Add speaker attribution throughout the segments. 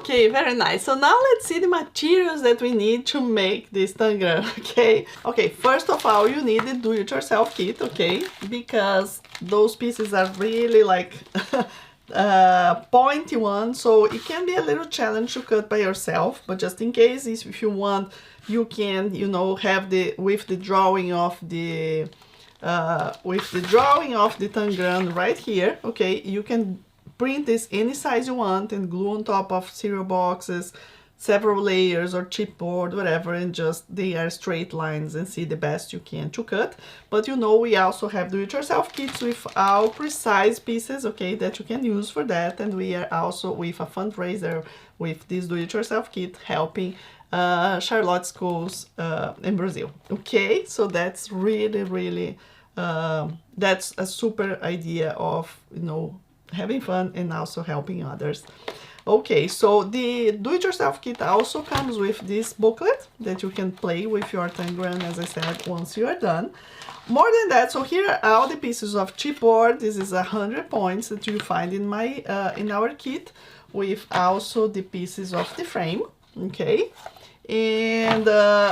Speaker 1: Okay, very nice. So now let's see the materials that we need to make this tangram, okay? Okay, first of all, you need the do-it-yourself kit, okay? Because those pieces are really like pointy ones, so it can be a little challenge to cut by yourself, but just in case, if you want, you can, you know, have with the drawing of the tangram right here, okay? You can print this any size you want and glue on top of cereal boxes, several layers or chipboard, whatever, and just they are straight lines and see the best you can to cut. But you know, we also have do-it-yourself kits with our precise pieces, okay, that you can use for that. And we are also with a fundraiser with this do-it-yourself kit helping Charlotte schools in Brazil. Okay, so that's really that's a super idea of, you know, having fun and also helping others. Okay, so the do-it-yourself kit also comes with this booklet that you can play with your tangram, as I said, once you are done. More than that, so here are all the pieces of chipboard. This is 100 points that you find in my in our kit, with also the pieces of the frame, okay? And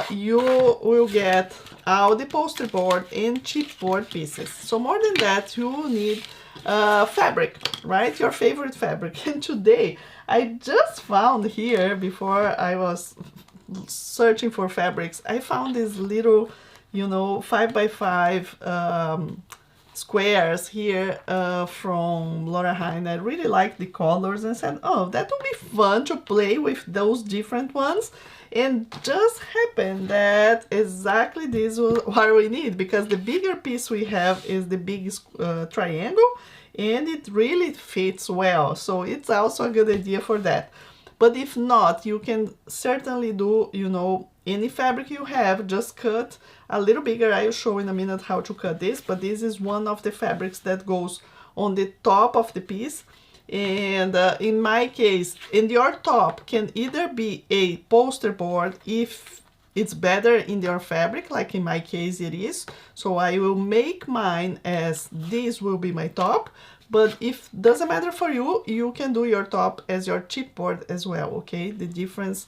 Speaker 1: you will get all the poster board and chipboard pieces. So more than that, you need fabric, right? Your favorite fabric. And today I just found here, before I was searching for fabrics, I found this little, you know, 5x5 squares here from Laura Hein. I really like the colors and said, oh, that would be fun to play with those different ones. And just happened that exactly this was what we need, because the bigger piece we have is the big triangle, and it really fits well. So it's also a good idea for that. But if not, you can certainly do, you know, any fabric you have, just cut a little bigger. I will show in a minute how to cut this, but this is one of the fabrics that goes on the top of the piece. And in my case, in your top can either be a poster board if it's better in your fabric, like in my case it is. So I will make mine as this will be my top. But if doesn't matter for you, you can do your top as your chipboard as well, okay? The difference,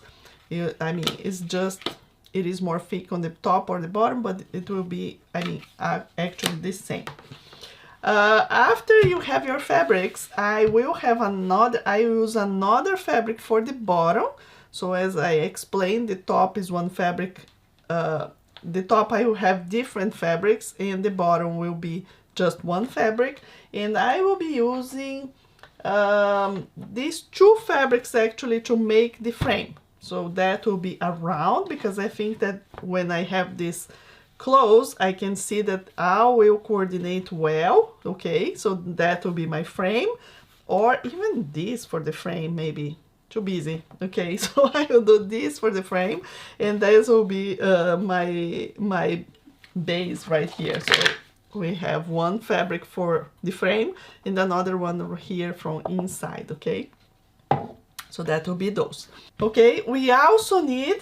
Speaker 1: I mean, is just, it is more thick on the top or the bottom, but it will be, I mean, actually the same. After you have your fabrics, I will use another fabric for the bottom. So as I explained, the top is one fabric, the top I will have different fabrics, and the bottom will be just one fabric. And I will be using these two fabrics actually to make the frame. So that will be around, because I think that when I have this close, I can see that I will coordinate well, okay? So that will be my frame, or even this for the frame, maybe too busy, okay? So I will do this for the frame, and this will be my base right here. So we have one fabric for the frame and another one over here from inside, okay? So that will be those. Okay, we also need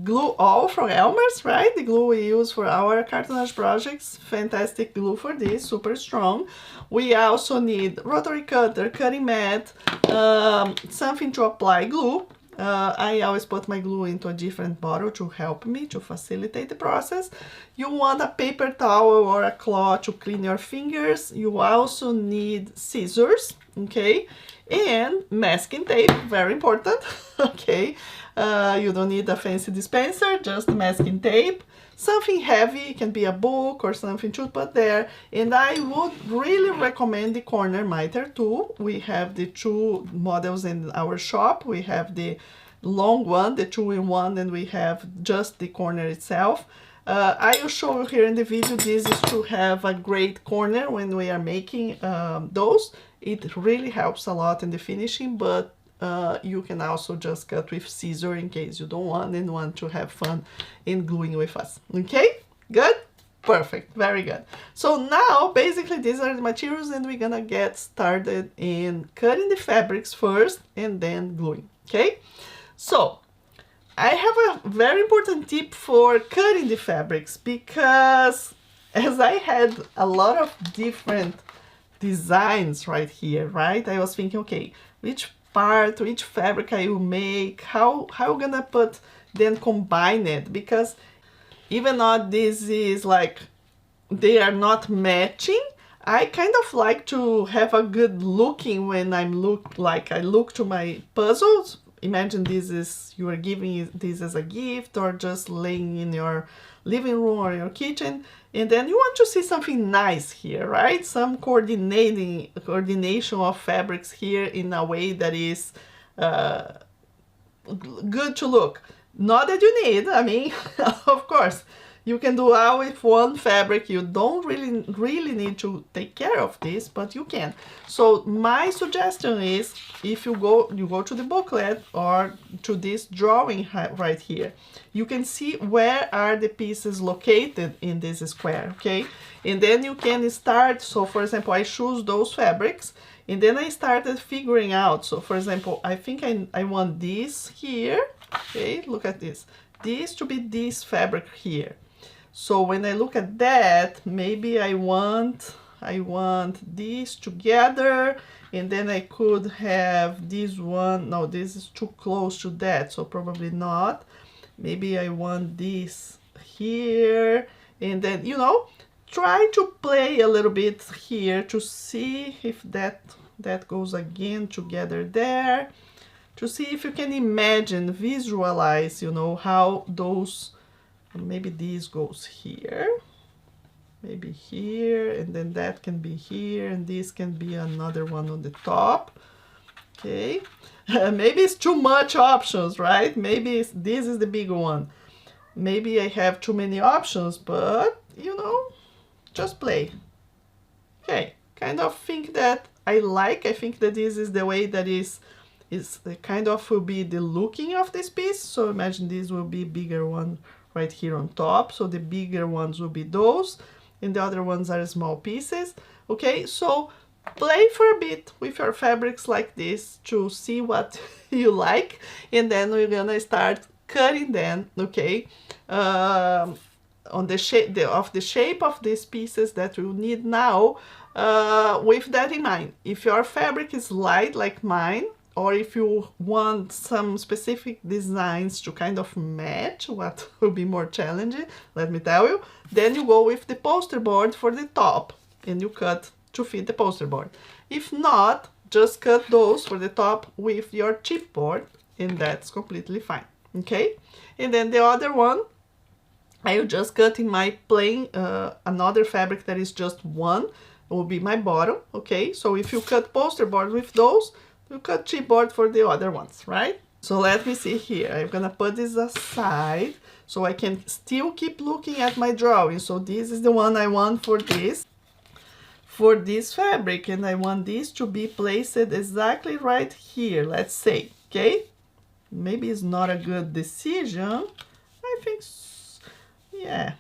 Speaker 1: glue all from Elmer's, right? The glue we use for our cartonnage projects. Fantastic glue for this, super strong. We also need rotary cutter, cutting mat, something to apply glue. I always put my glue into a different bottle to help me, to facilitate the process. You want a paper towel or a cloth to clean your fingers. You also need scissors, okay? And masking tape, very important, okay? You don't need a fancy dispenser, just masking tape. Something heavy, it can be a book or something to put there. And I would really recommend the corner miter tool. We have the two models in our shop. We have the long one, the 2-in-1, and we have just the corner itself. I will show you here in the video. This is to have a great corner when we are making those. It really helps a lot in the finishing, but you can also just cut with scissor in case you don't want to have fun in gluing with us. Okay, good, perfect, very good. So now basically these are the materials, and we're gonna get started in cutting the fabrics first and then gluing. Okay, so I have a very important tip for cutting the fabrics, because as I had a lot of different designs right here, right? I was thinking, okay, which part, each fabric I will make, how I'm gonna put, then combine it, because even though this is like, they are not matching, I kind of like to have a good looking when I look to my puzzles. Imagine this is, you are giving this as a gift or just laying in your living room or your kitchen, and then you want to see something nice here, right? Some coordination of fabrics here in a way that is good to look. Not that you need, I mean, of course, you can do all with one fabric. You don't really need to take care of this, but you can. So my suggestion is, if you go to the booklet or to this drawing right here, you can see where are the pieces located in this square, okay? And then you can start, so for example, I choose those fabrics, and then I started figuring out. So for example, I think I want this here, okay? Look at this. This to be this fabric here. So when I look at that, maybe I want these together, and then I could have this one. No, this is too close to that, so probably not. Maybe I want this here, and then, you know, try to play a little bit here to see if that goes again together there, to see if you can imagine, visualize, you know, how those, maybe this goes here, maybe here, and then that can be here, and this can be another one on the top, okay? Maybe it's too much options, right? Maybe this is the bigger one. Maybe I have too many options, but, you know, just play. Okay, kind of think that I think that this is the way that is kind of will be the looking of this piece. So imagine this will be bigger one right here on top, so the bigger ones will be those, and the other ones are small pieces. Okay, so play for a bit with your fabrics like this to see what you like, and then we're gonna start cutting them, okay, on the shape of these pieces that we need now, with that in mind. If your fabric is light like mine, or if you want some specific designs to kind of match, what will be more challenging, let me tell you, then you go with the poster board for the top, and you cut to fit the poster board. If not, just cut those for the top with your chipboard, and that's completely fine, okay? And then the other one, I will just cut in my plain, another fabric that is just one, will be my bottom, okay? So if you cut poster board with those, you cut chipboard for the other ones, right? So let me see here. I'm gonna put this aside so I can still keep looking at my drawing. So this is the one I want for this fabric, and I want this to be placed exactly right here, let's say, okay? Maybe it's not a good decision. I think, yeah,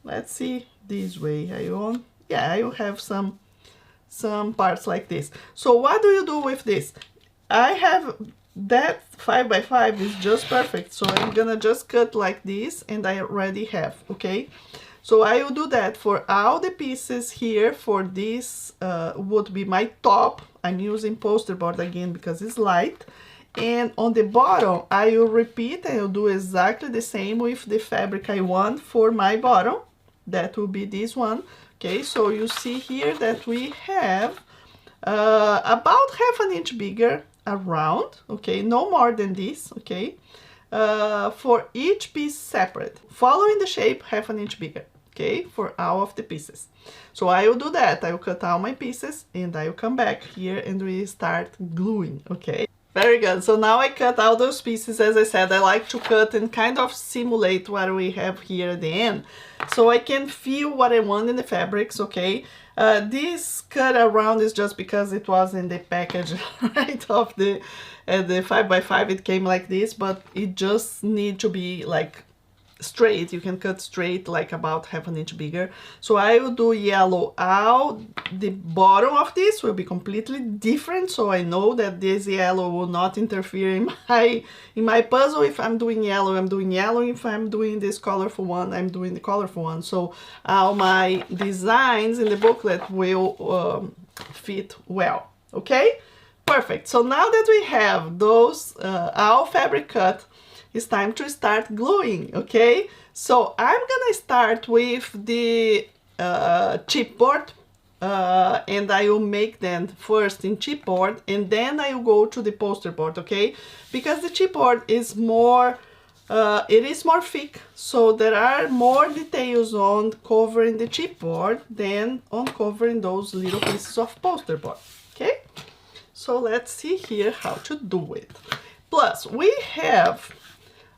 Speaker 1: let's see this way. I will have some parts like this. So what do you do with this? I have that 5 by 5 is just perfect, so I'm gonna just cut like this, and I already have, okay? So I will do that for all the pieces here. For this would be my top. I'm using poster board again because it's light, and on the bottom I will repeat, I will do exactly the same with the fabric I want for my bottom. That will be this one, okay? So you see here that we have about half an inch bigger around, okay, no more than this, okay, for each piece separate, following the shape half an inch bigger, okay, for all of the pieces. So I will do that. I will cut all my pieces, and I will come back here and we start gluing, okay? Very good. So now I cut all those pieces. As I said, I like to cut and kind of simulate what we have here at the end, so I can feel what I want in the fabrics, okay? This cut around is just because it was in the package, right, of the 5 by 5. It came like this, but it just need to be like straight. You can cut straight, like about half an inch bigger. So I will do yellow out. The bottom of this will be completely different, so I know that this yellow will not interfere in my puzzle. If I'm doing yellow, I'm doing yellow. If I'm doing this colorful one, I'm doing the colorful one. So all my designs in the booklet will fit well, okay? Perfect. So now that we have those all fabric cut, it's time to start gluing, okay? So I'm gonna start with the chipboard, and I will make them first in chipboard, and then I will go to the poster board, okay? Because the chipboard is more, it is more thick, so there are more details on covering the chipboard than on covering those little pieces of poster board, okay? So let's see here how to do it. Plus, we have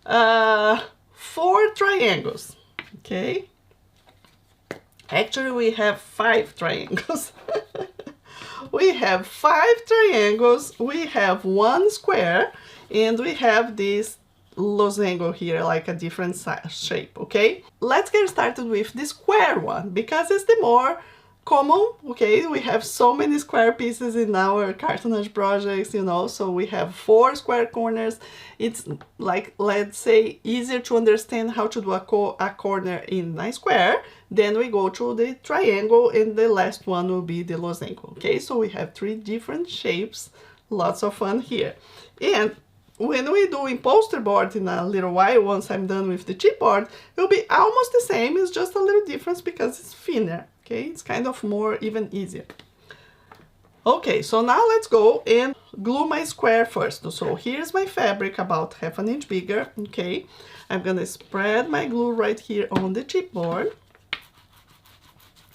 Speaker 1: 4 triangles, okay? Actually, we have 5 triangles. We have 5 triangles, we have 1 square, and we have this losango here, like a different shape, okay? Let's get started with the square one, because it's the more common, okay? We have so many square pieces in our cartonnage projects, you know, so we have 4 square corners. It's like, let's say, easier to understand how to do a corner in a square. Then we go to the triangle, and the last one will be the losango, okay? So we have 3 different shapes, lots of fun here. And when we do in poster board in a little while, once I'm done with the chipboard, it will be almost the same. It's just a little difference because it's thinner. Okay, it's kind of more even easier. Okay, so now let's go and glue my square first. So here's my fabric about 1/2 inch bigger. Okay, I'm gonna spread my glue right here on the chipboard.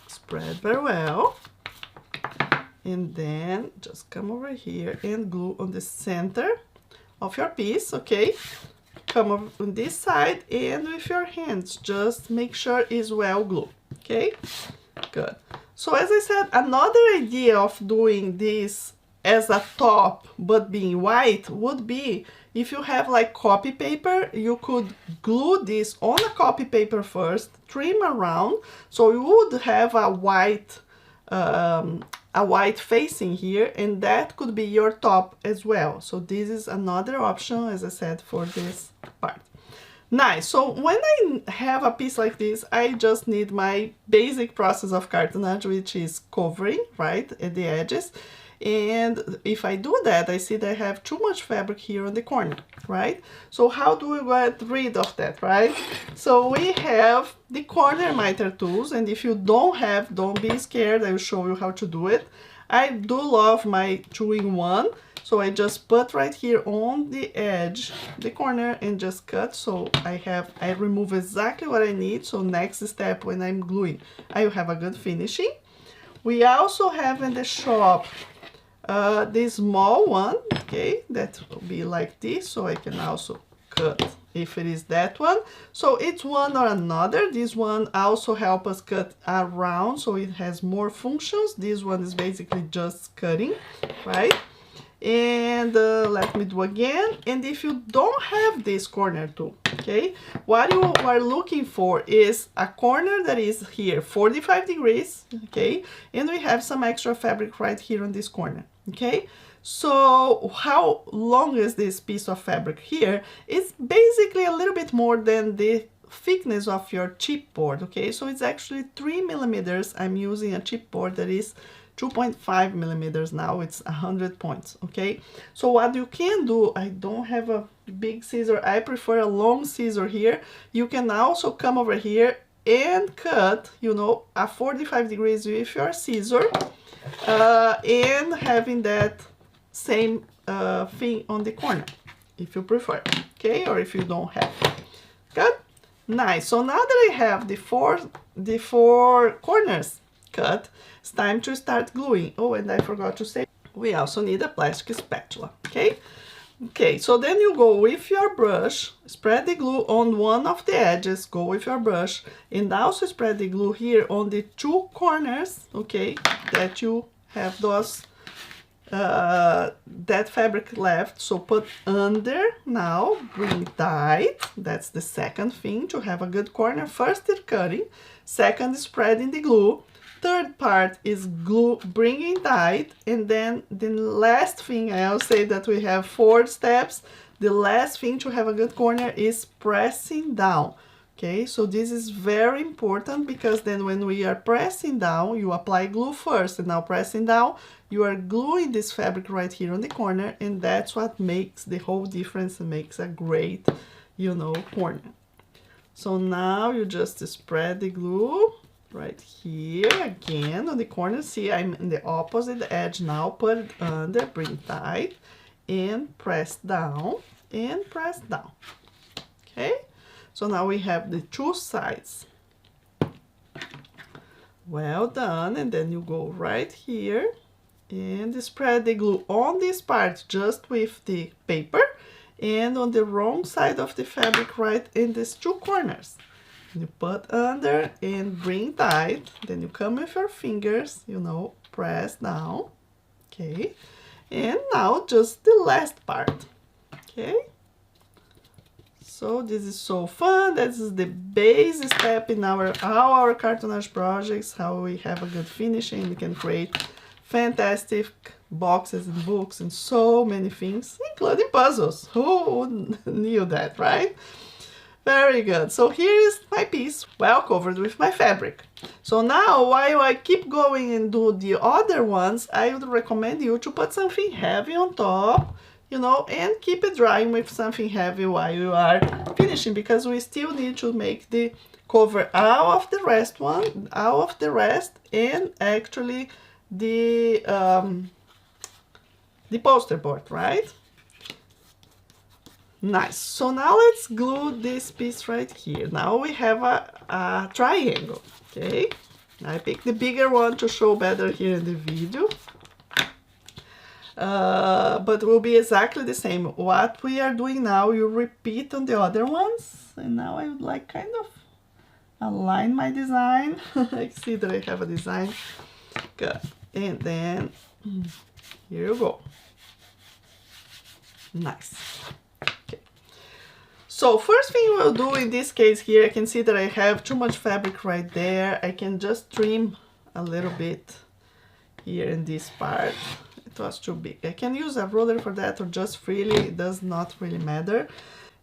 Speaker 1: Spread very well. And then just come over here and glue on the center of your piece, okay? Come over on this side, and with your hands, just make sure it's well glued, okay? Good. So as I said, another idea of doing this as a top but being white would be if you have like copy paper, you could glue this on a copy paper first, trim around, so you would have a white facing here, and that could be your top as well. So this is another option, as I said, for this part. Nice. So when I have a piece like this, I just need my basic process of cartonnage, which is covering, right, at the edges. And if I do that, I see that I have too much fabric here on the corner, right? So how do we get rid of that, right? So we have the corner miter tools, and if you don't have, don't be scared, I will show you how to do it. I do love my 2-in-1, so I just put right here on the edge, the corner, and just cut. So I remove exactly what I need. So next step, when I'm gluing, I will have a good finishing. We also have in the shop this small one, okay, that will be like this, so I can also cut if it is that one. So it's one or another. This one also help us cut around, so it has more functions. This one is basically just cutting, right? And let me do again. And if you don't have this corner tool, okay, what you are looking for is a corner that is here 45 degrees, okay, and we have some extra fabric right here on this corner, okay. So how long is this piece of fabric here? It's basically a little bit more than the thickness of your chipboard, okay. So it's actually 3 millimeters. I'm using a chipboard that is 2.5 millimeters now. It's 100 points, okay. So what you can do, I don't have a big scissor, I prefer a long scissor here. You can also come over here and cut, you know, a 45 degrees with your scissor, and having that same thing on the corner, if you prefer, okay, or if you don't have. Good, nice. So now that I have the four corners cut, it's time to start gluing. Oh, and I forgot to say, we also need a plastic spatula, okay? Okay, so then you go with your brush, spread the glue on one of the edges, go with your brush, and also spread the glue here on the 2 corners, okay, that you have those that fabric left. So put under now, bring tight. That's the second thing to have a good corner. First is cutting, second is spreading the glue, third part is glue, bringing tight, and then the last thing, I'll say that we have 4 steps. The last thing to have a good corner is pressing down. Okay, so this is very important because then when we are pressing down, you apply glue first, and now pressing down, you are gluing this fabric right here on the corner, and that's what makes the whole difference and makes a great, you know, corner. So now you just spread the glue right here again on the corner. See, I'm in the opposite edge now. Put it under, bring tight, and press down, and press down. Okay, so now we have the two sides. Well done. And then you go right here and spread the glue on this part just with the paper, and on the wrong side of the fabric right in these two corners. You put under and bring tight, then you come with your fingers, you know, press down. Okay, and now just the last part. Okay, so this is so fun. This is the base step in all our cartoonage projects, how we have a good finishing. We can create fantastic boxes and books and so many things, including puzzles. Who knew that, right? Very good. So here is my piece, well covered with my fabric. So now, while I keep going and do the other ones, I would recommend you to put something heavy on top, you know, and keep it drying with something heavy while you are finishing, because we still need to make the cover out of the rest and actually the poster board, right? Nice. So now let's glue this piece right here. Now we have a triangle. Okay, I picked the bigger one to show better here in the video, but it will be exactly the same. What we are doing now, you repeat on the other ones, and now I would like kind of align my design. I see that I have a design. Good. And then here you go. Nice. Okay. So first thing we'll do in this case here, I can see that I have too much fabric right there. I can just trim a little bit here in this part. It was too big. I can use a ruler for that, or just freely. It does not really matter.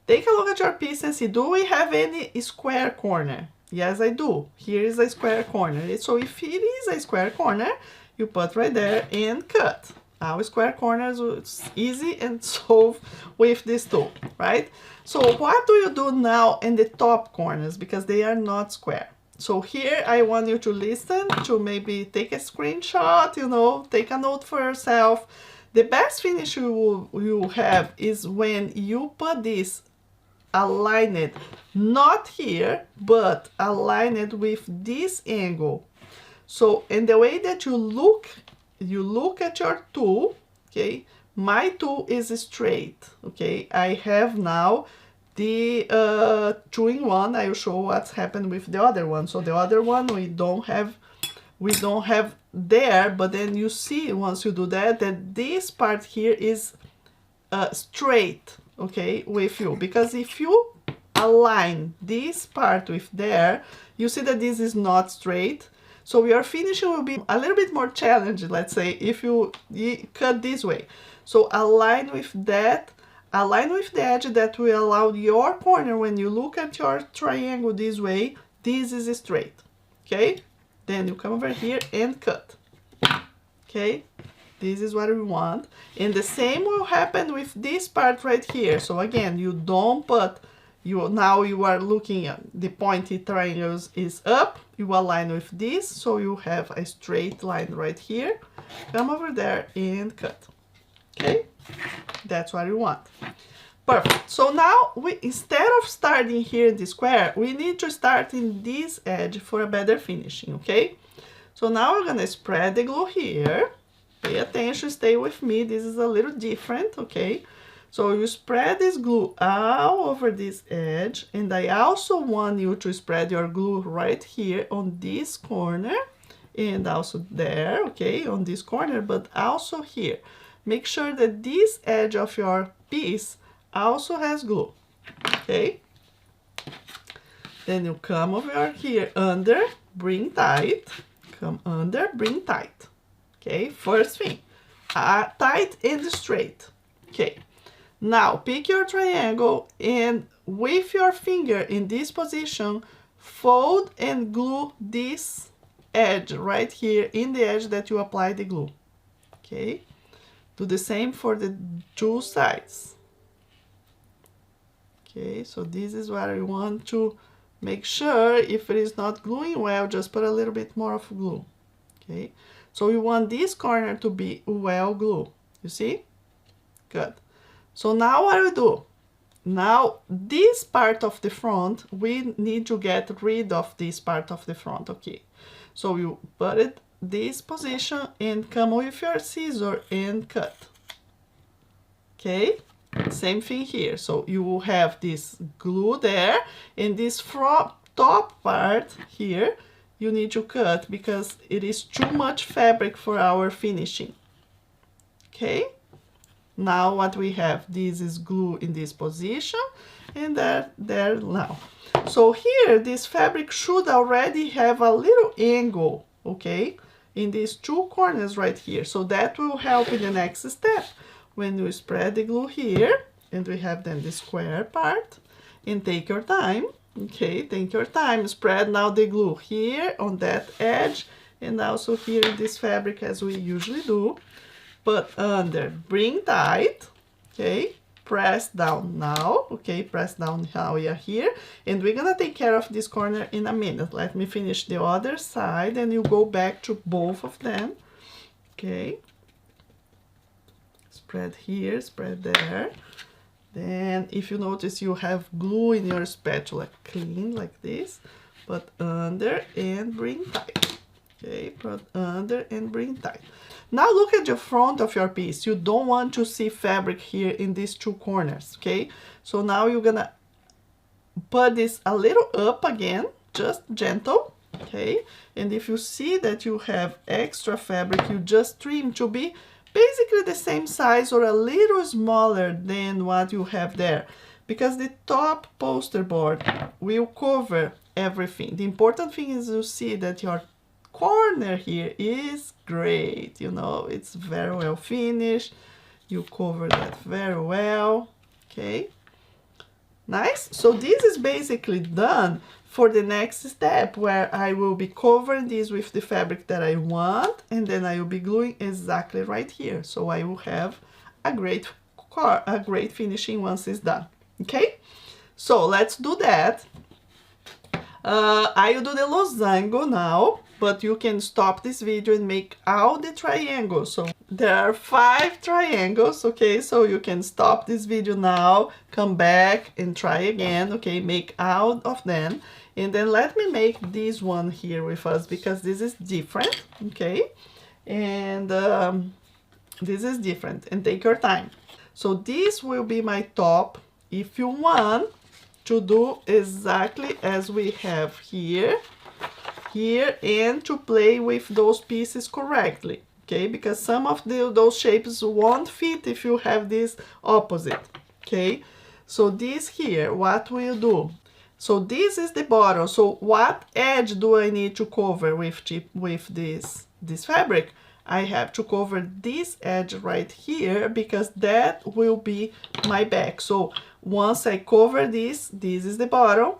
Speaker 1: Take a look at your piece and see, do we have any square corner? Yes, I do. Here is a square corner. So if it is a square corner, you put right there and cut. Our square corners, it's easy and solve with this tool, right? So what do you do now in the top corners, because they are not square? So here I want you to listen, to maybe take a screenshot, you know, take a note for yourself. The best finish you have is when you put this align it, not here, but align it with this angle. So in the way that you look at your tool, okay, my tool is straight, okay. I have now the 2-in-1. I will show what's happened with the other one. So the other one we don't have there, but then you see once you do that this part here is straight, okay, with you, because if you align this part with there, you see that this is not straight. So your finishing will be a little bit more challenging, let's say, if you cut this way. So align with that, align with the edge that will allow your corner, when you look at your triangle this way, this is straight, okay? Then you come over here and cut, okay? This is what we want. And the same will happen with this part right here. So again, you don't put, now you are looking at the pointy triangles is up, you align with this, so you have a straight line right here. Come over there and cut, okay? That's what we want. Perfect. So now instead of starting here in the square, we need to start in this edge for a better finishing, okay? So now we're gonna spread the glue here. Pay attention, stay with me, this is a little different, okay? So you spread this glue all over this edge, and I also want you to spread your glue right here on this corner, and also there, okay, on this corner, but also here. Make sure that this edge of your piece also has glue, okay? Then you come over here under, bring tight, come under, bring tight. Okay, first thing, tight and straight. Okay, now pick your triangle and with your finger in this position, fold and glue this edge right here in the edge that you apply the glue. Okay, do the same for the two sides. Okay, so this is what I want to make sure. If it is not gluing well, just put a little bit more of glue. Okay, so you want this corner to be well glued. You see? Good. So now what do we do? Now this part of the front, we need to get rid of this part of the front. Okay, so you put it this position and come with your scissor and cut. Okay, same thing here. So you will have this glue there, and this top part here you need to cut because it is too much fabric for our finishing. Okay, now what we have, this is glue in this position, and there now. So here this fabric should already have a little angle, okay, in these two corners right here. So that will help in the next step when you spread the glue here, and we have then the square part. And take your time, okay, take your time, spread now the glue here on that edge and also here in this fabric as we usually do. Put under, bring tight, okay, press down now, okay, press down how we are here, and we're gonna take care of this corner in a minute. Let me finish the other side and you go back to both of them. Okay, spread here, spread there. Then if you notice you have glue in your spatula, clean like this, put under and bring tight. Okay, put under and bring tight. Now look at the front of your piece. You don't want to see fabric here in these two corners, okay? So now you're gonna put this a little up again, just gentle, okay? And if you see that you have extra fabric, you just trim to be basically the same size or a little smaller than what you have there, because the top poster board will cover everything. The important thing is you see that your corner here is great, you know, it's very well finished. You cover that very well, okay, nice. So this is basically done for the next step, where I will be covering this with the fabric that I want, and then I will be gluing exactly right here. So I will have a great finishing once it's done. Okay, so let's do that. I will do the losango now, but you can stop this video and make all the triangles. So there are 5 triangles, okay, so you can stop this video now, come back and try again, okay, make out of them. And then let me make this one here with us, because this is different, okay, and this is different, and take your time. So this will be my top. If you want to do exactly as we have here, and to play with those pieces correctly, okay, because some of those shapes won't fit if you have this opposite, okay. So this here, what will do? So this is the bottom. So what edge do I need to cover with this fabric? I have to cover this edge right here, because that will be my back. So once I cover this is the bottom.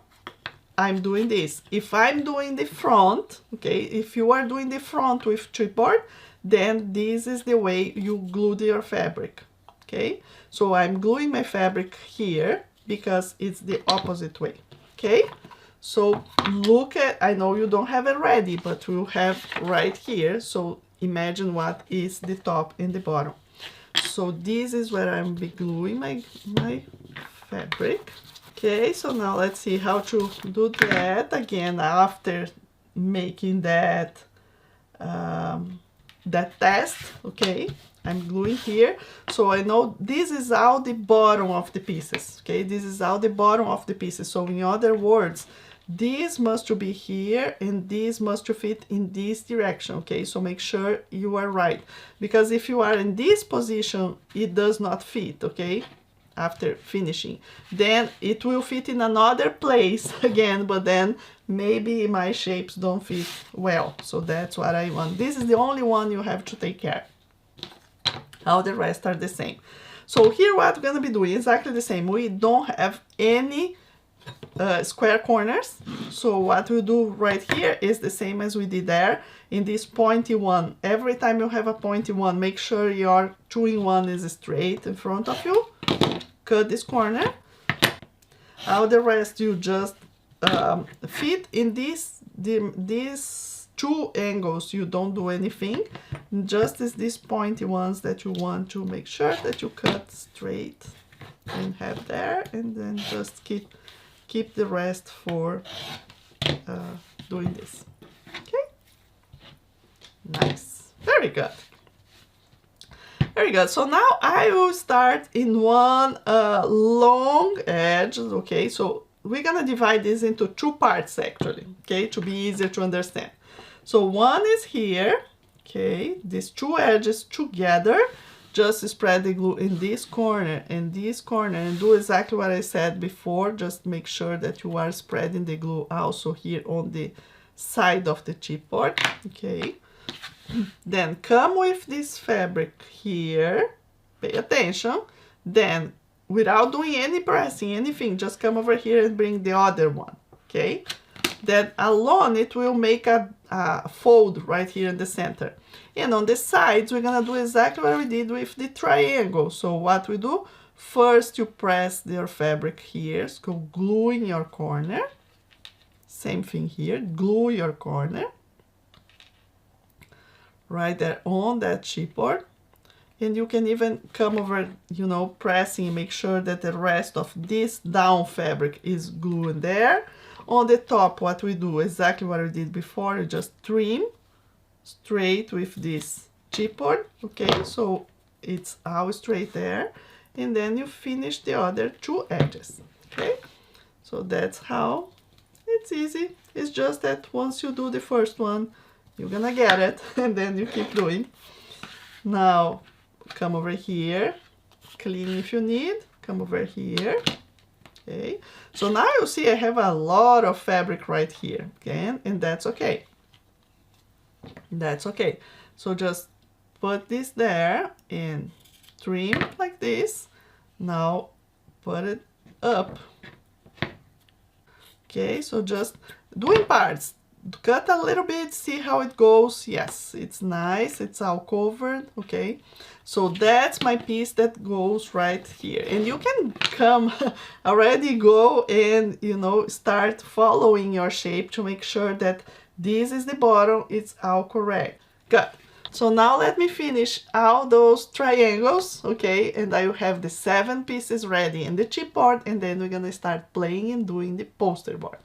Speaker 1: I'm doing this. If I'm doing the front, okay, if you are doing the front with chipboard, then this is the way you glue your fabric, okay. So I'm gluing my fabric here because it's the opposite way, okay. So look at, I know you don't have it ready, but we'll have right here. So imagine what is the top and the bottom. So this is where I'm be gluing my fabric. Okay, so now let's see how to do that again after making that that test. Okay, I'm gluing here, so I know this is all the bottom of the pieces. Okay, this is all the bottom of the pieces. So in other words, this must be here and this must fit in this direction. Okay, so make sure you are right, because if you are in this position, it does not fit. Okay, after finishing, then it will fit in another place again, but then maybe my shapes don't fit well. So that's what I want. This is the only one you have to take care. All the rest are the same. So here what we're gonna be doing exactly the same. We don't have any square corners, so what we do right here is the same as we did there in this pointy one. Every time you have a pointy one, make sure your 2-in-1 is straight in front of you. Cut this corner. All the rest you just fit in these 2 angles. You don't do anything, just as these pointy ones that you want to make sure that you cut straight and have there, and then just keep the rest for doing this. Okay, nice, very good. Very good. So now I will start in one long edge. Okay, so we're gonna divide this into 2 parts actually, okay, to be easier to understand. So one is here, okay, these 2 edges together. Just spread the glue in this corner and this corner, and do exactly what I said before. Just make sure that you are spreading the glue also here on the side of the chipboard. Okay, then come with this fabric here, pay attention, then without doing any pressing, anything, just come over here and bring the other one. Okay, that alone it will make a fold right here in the center. And on the sides, we're gonna do exactly what we did with the triangle. So what we do, first you press your fabric here, so glue in your corner. Same thing here, glue your corner. Right there on that chipboard. And you can even come over, you know, pressing and make sure that the rest of this down fabric is glued there. On the top, what we do, exactly what we did before, you just trim straight with this chipboard, okay, so it's all straight there, and then you finish the other 2 edges. Okay, so that's how it's easy. It's just that once you do the first one, you're gonna get it, and then you keep doing. Now come over here, clean if you need, come over here. Okay, so now you see I have a lot of fabric right here, okay, and that's okay. That's okay. So just put this there and trim like this. Now put it up. Okay, so just doing parts. Cut a little bit, see how it goes. Yes, it's nice, it's all covered. Okay, so that's my piece that goes right here, and you can come already go and, you know, start following your shape to make sure that this is the bottom, it's all correct. Good. So now let me finish all those triangles, okay, and I will have the 7 pieces ready in the chipboard, and then we're gonna start playing and doing the poster board.